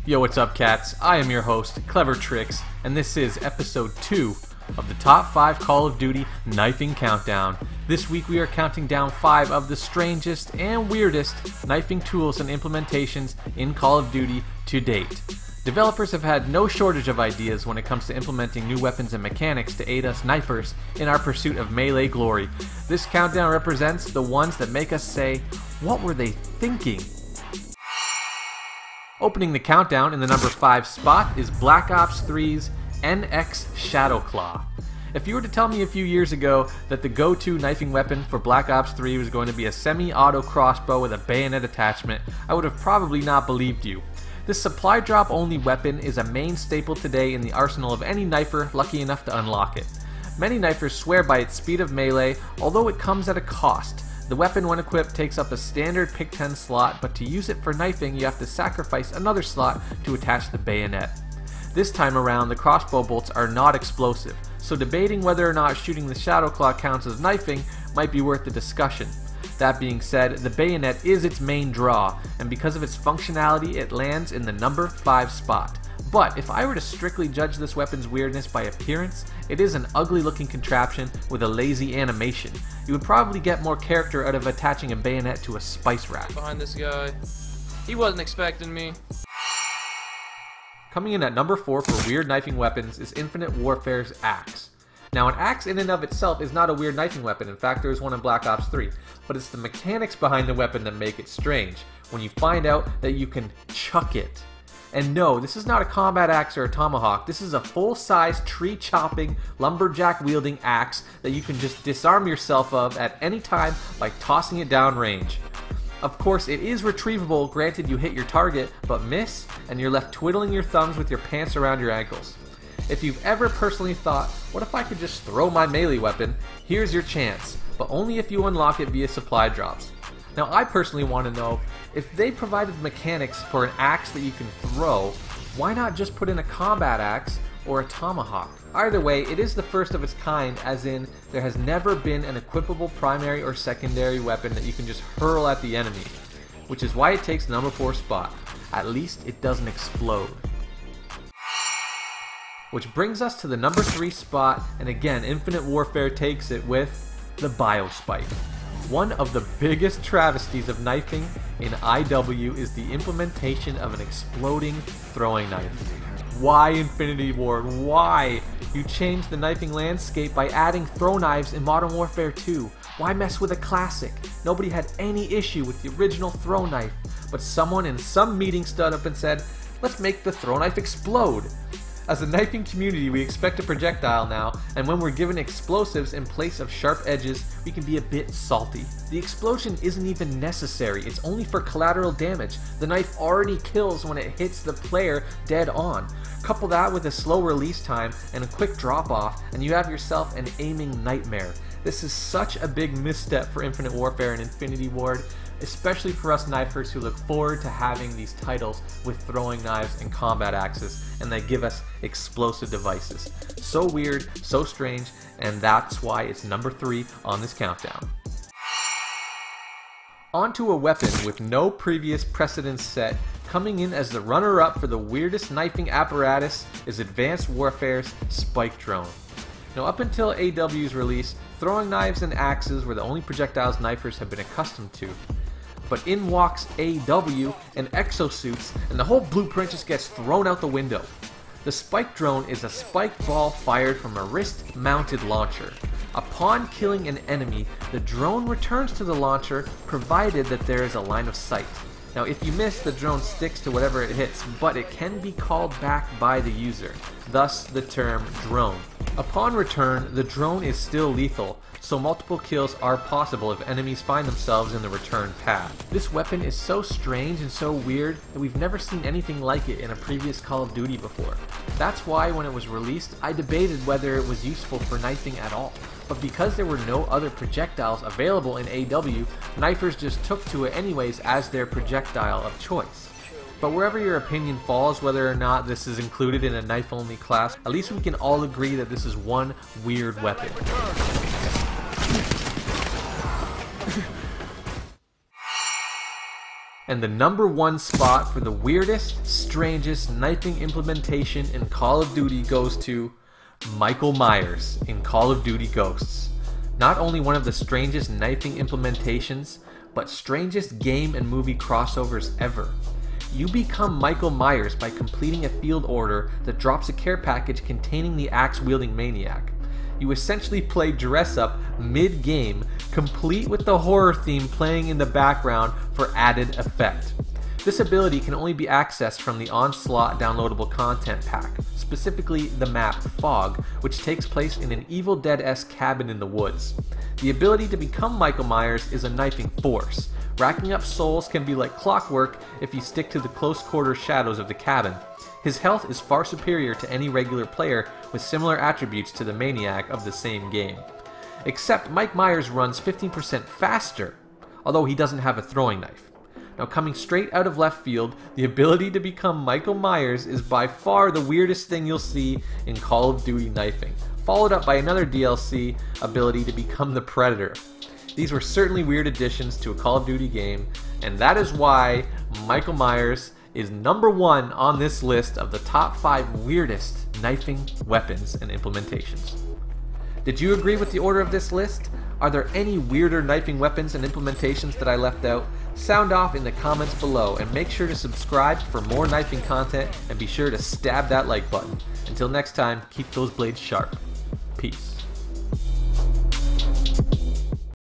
Yo, what's up, cats? I am your host, Clevertricks, and this is episode 2 of the top 5 Call of Duty knifing countdown. This week we are counting down 5 of the strangest and weirdest knifing tools and implementations in Call of Duty to date. Developers have had no shortage of ideas when it comes to implementing new weapons and mechanics to aid us knifers in our pursuit of melee glory. This countdown represents the ones that make us say, what were they thinking? Opening the countdown in the number 5 spot is Black Ops 3's NX Shadowclaw. If you were to tell me a few years ago that the go-to knifing weapon for Black Ops 3 was going to be a semi-auto crossbow with a bayonet attachment, I would have probably not believed you. This supply drop only weapon is a main staple today in the arsenal of any knifer lucky enough to unlock it. Many knifers swear by its speed of melee, although it comes at a cost. The weapon, when equipped, takes up a standard pick 10 slot, but to use it for knifing you have to sacrifice another slot to attach the bayonet. This time around, the crossbow bolts are not explosive, so debating whether or not shooting the Shadowclaw counts as knifing might be worth the discussion. That being said, the bayonet is its main draw, and because of its functionality it lands in the number 5 spot. But if I were to strictly judge this weapon's weirdness by appearance, it is an ugly looking contraption with a lazy animation. You would probably get more character out of attaching a bayonet to a spice rack. Behind this guy. He wasn't expecting me. Coming in at number 4 for weird knifing weapons is Infinite Warfare's Axe. Now, an axe in and of itself is not a weird knifing weapon. In fact, there is one in Black Ops 3. But it's the mechanics behind the weapon that make it strange, when you find out that you can chuck it. And no, this is not a combat axe or a tomahawk. This is a full-size, tree-chopping, lumberjack-wielding axe that you can just disarm yourself of at any time by tossing it downrange. Of course, it is retrievable, granted you hit your target, but miss, and you're left twiddling your thumbs with your pants around your ankles. If you've ever personally thought, what if I could just throw my melee weapon, here's your chance, but only if you unlock it via supply drops. Now, I personally want to know, if they provided mechanics for an axe that you can throw, why not just put in a combat axe or a tomahawk? Either way, it is the first of its kind, as in, there has never been an equipable primary or secondary weapon that you can just hurl at the enemy, which is why it takes the number 4 spot. At least it doesn't explode. Which brings us to the number 3 spot, and again, Infinite Warfare takes it with the Biospike. One of the biggest travesties of knifing in IW is the implementation of an exploding throwing knife. Why, Infinity Ward? Why? You changed the knifing landscape by adding throw knives in Modern Warfare 2. Why mess with a classic? Nobody had any issue with the original throw knife, but someone in some meeting stood up and said, let's make the throw knife explode. As a knifing community, we expect a projectile now, and when we're given explosives in place of sharp edges, we can be a bit salty. The explosion isn't even necessary, it's only for collateral damage. The knife already kills when it hits the player dead on. Couple that with a slow release time and a quick drop off, and you have yourself an aiming nightmare. This is such a big misstep for Infinite Warfare and Infinity Ward, especially for us knifers who look forward to having these titles with throwing knives and combat axes, and they give us explosive devices. So weird, so strange, and that's why it's number 3 on this countdown. On to a weapon with no previous precedence set, coming in as the runner-up for the weirdest knifing apparatus is Advanced Warfare's Spike Drone. Now, up until AW's release, throwing knives and axes were the only projectiles knifers have been accustomed to. But in walks AW and exosuits, and the whole blueprint just gets thrown out the window. The Spike Drone is a spike ball fired from a wrist-mounted launcher. Upon killing an enemy, the drone returns to the launcher, provided that there is a line of sight. Now, if you miss, the drone sticks to whatever it hits, but it can be called back by the user, thus the term drone. Upon return, the drone is still lethal, so multiple kills are possible if enemies find themselves in the return path. This weapon is so strange and so weird that we've never seen anything like it in a previous Call of Duty before. That's why when it was released, I debated whether it was useful for knifing at all. But because there were no other projectiles available in AW, knifers just took to it anyways as their projectile of choice. But wherever your opinion falls, whether or not this is included in a knife-only class, at least we can all agree that this is one weird weapon. And the #1 spot for the weirdest, strangest knifing implementation in Call of Duty goes to Michael Myers in Call of Duty Ghosts. Not only one of the strangest knifing implementations, but strangest game and movie crossovers ever. You become Michael Myers by completing a field order that drops a care package containing the axe-wielding maniac. You essentially play dress up mid-game, complete with the horror theme playing in the background for added effect. This ability can only be accessed from the Onslaught downloadable content pack, specifically the map Fog, which takes place in an Evil Dead-esque cabin in the woods. The ability to become Michael Myers is a knifing force. Racking up souls can be like clockwork if you stick to the close quarter shadows of the cabin. His health is far superior to any regular player with similar attributes to the maniac of the same game. Except Mike Myers runs 15% faster, although he doesn't have a throwing knife. Now, coming straight out of left field, the ability to become Michael Myers is by far the weirdest thing you'll see in Call of Duty knifing, followed up by another DLC ability to become the Predator. These were certainly weird additions to a Call of Duty game, and that is why Michael Myers is #1 on this list of the top 5 weirdest knifing weapons and implementations. Did you agree with the order of this list? Are there any weirder knifing weapons and implementations that I left out? Sound off in the comments below, and make sure to subscribe for more knifing content, and be sure to stab that like button. Until next time, keep those blades sharp. Peace.